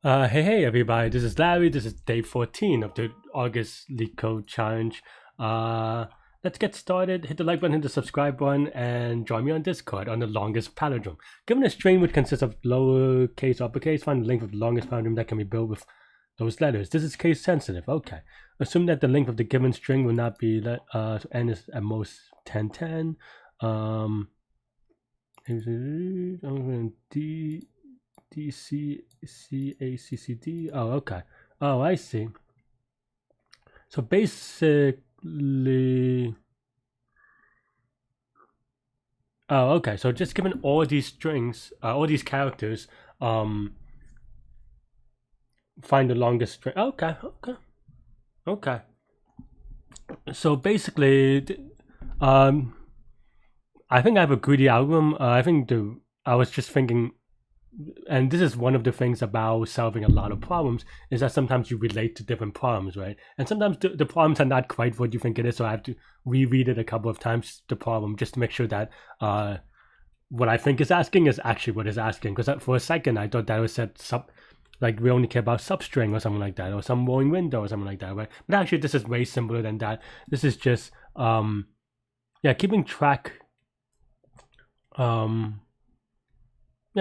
Hey everybody, this is Larry. This is day 14 of the August Leetcode challenge. Let's get started. Hit the like button, hit the subscribe button, and join me on Discord on the longest palindrome. Given a string which consists of lowercase, uppercase, find the length of the longest palindrome that can be built with those letters. This is case sensitive. Okay. Assume that the length of the given string will not be n is at most 1010. D D C C A C C D. Oh, okay. Oh, I see. So basically, oh, okay. So just given all these strings, all these characters, find the longest string. Okay, okay, okay. So basically, I think I have a greedy algorithm. I was just thinking, and this is one of the things about solving a lot of problems, is that sometimes you relate to different problems, right? And sometimes the problems are not quite what you think it is, so I have to reread it a couple of times, the problem, just to make sure that what I think is asking is actually what is asking. Because for a second I thought that was said like we only care about substring or something like that, or some rolling window or something like that, right? But actually this is way simpler than that. This is just keeping track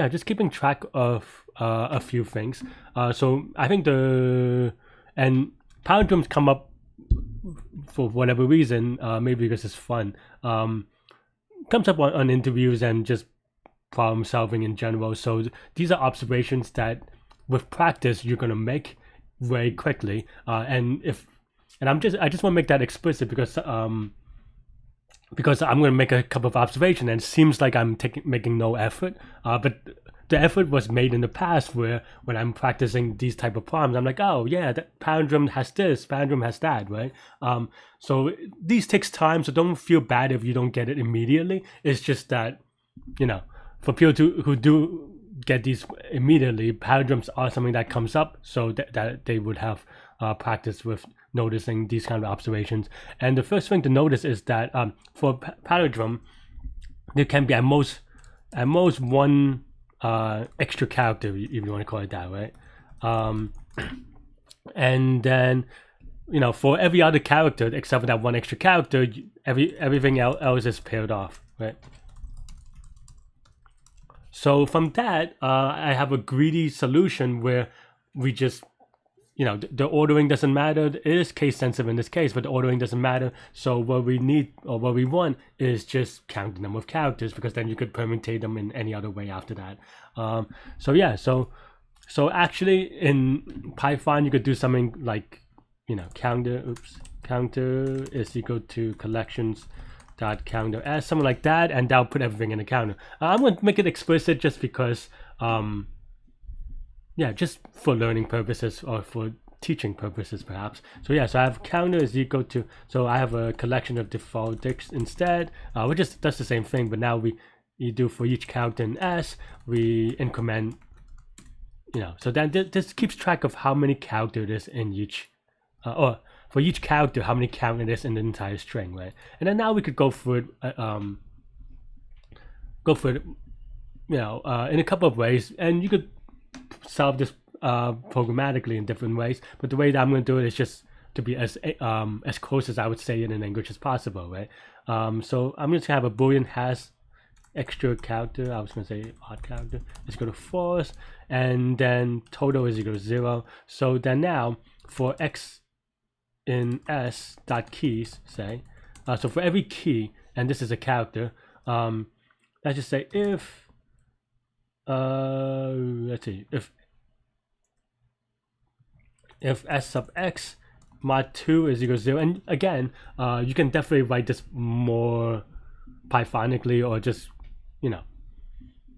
just keeping track of a few things. So I think palindromes come up for whatever reason, maybe because it's fun. Comes up on interviews and just problem solving in general. So these are observations that, with practice, you're gonna make very quickly. I just want to make that explicit because I'm going to make a couple of observations, and it seems like I'm making no effort. But the effort was made in the past, where when I'm practicing these type of problems, I'm like, oh yeah, that palindrome has this, palindrome has that, right? So these takes time, so don't feel bad if you don't get it immediately. It's just that, for people who do get these immediately, palindromes are something that comes up, so that they would have practice with noticing these kind of observations. And the first thing to notice is that for palindrome, there can be at most one extra character, if you want to call it that, right? And then for every other character except for that one extra character, everything else is paired off, right? So from that, I have a greedy solution where we just, the ordering doesn't matter. It is case sensitive in this case, but the ordering doesn't matter. So what we need, or what we want, is just count the number of characters, because then you could permutate them in any other way after that. So actually in Python, you could do something like, counter is equal to collections dot counter s, something like that, and that'll put everything in the counter. I'm going to make it explicit just because just for learning purposes, or for teaching purposes perhaps. So I have counter is equal to, so I have a collection of default dicts instead, which does the same thing, but now you do for each character in s, we increment, so then this keeps track of how many characters it is in each, or for each character, how many count it is in the entire string, right? And then now we could go for it, in a couple of ways, and you could solve this programmatically in different ways. But the way that I'm going to do it is just to be as close as I would say it in English as possible, right? So I'm just going to have a boolean has extra character, I was going to say odd character, is equal to false, and then total is equal to 0. So then now for x in s dot keys, say, so for every key, and this is a character, let's just say if let's see, if s sub x mod 2 is equal to 0, and again, you can definitely write this more Pythonically, or just in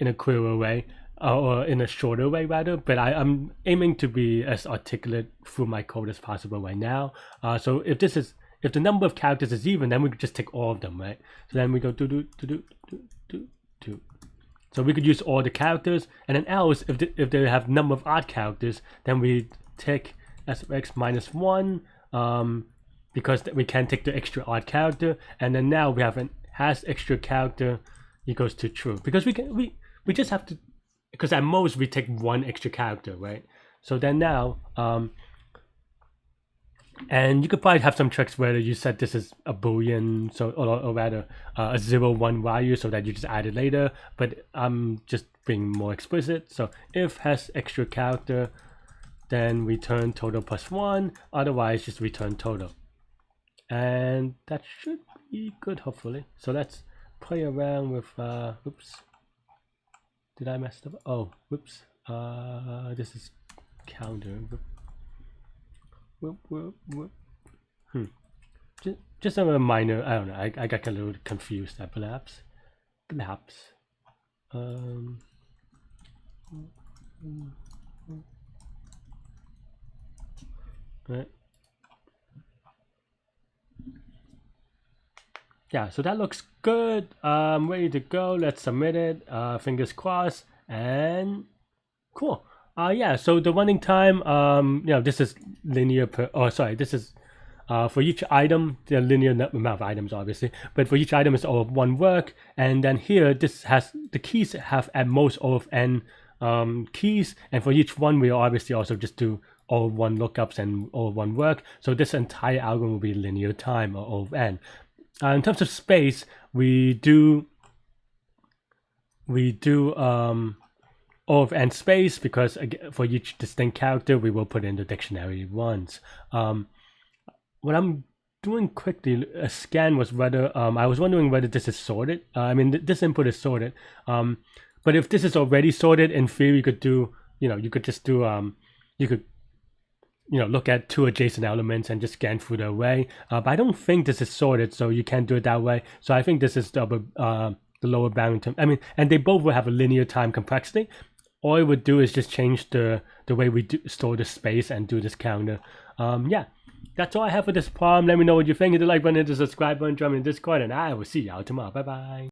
a clearer way, or in a shorter way rather, but I'm aiming to be as articulate through my code as possible right now. So if the number of characters is even, then we could just take all of them, right? So then we go do. So we could use all the characters, and then else, if they have number of odd characters, then we take s of x minus 1, because we can take the extra odd character, and then now we have an has extra character equals to true, because we just have to, because at most we take one extra character, right? So then now, and you could probably have some tricks where you said this is a boolean, so or rather a 0, 1 value, so that you just add it later. But I'm just being more explicit. So if has extra character, then return total plus 1. Otherwise, just return total, and that should be good, hopefully. So let's play around with. Oops, did I mess up? Oh, whoops. This is counter. Just a minor. I don't know. I got a little confused. Perhaps. Right. Yeah. So that looks good. Ready to go. Let's submit it. Fingers crossed. And cool. Yeah, so the running time, this is linear per, this is for each item, the linear amount of items, obviously, but for each item is all of 1 work. And then here, this has, the keys have at most all of n keys. And for each one, we obviously also just do all of 1 lookups and all of 1 work. So this entire algorithm will be linear time, or O of n. In terms of space, we do O of n space, because again, for each distinct character we will put in the dictionary once. What I'm doing quickly, a scan, was whether I was wondering whether this is sorted. I mean, this input is sorted, but if this is already sorted, in theory you could do, you could just do you could look at 2 adjacent elements and just scan through the array, but I don't think this is sorted, so you can't do it that way. So I think this is the lower bound. I mean, and they both will have a linear time complexity. All it would do is just change the way we store the space and do this counter. Yeah, that's all I have for this problem. Let me know what you think. Hit the like button, hit the subscribe button, join me in Discord, and I will see y'all tomorrow. Bye bye.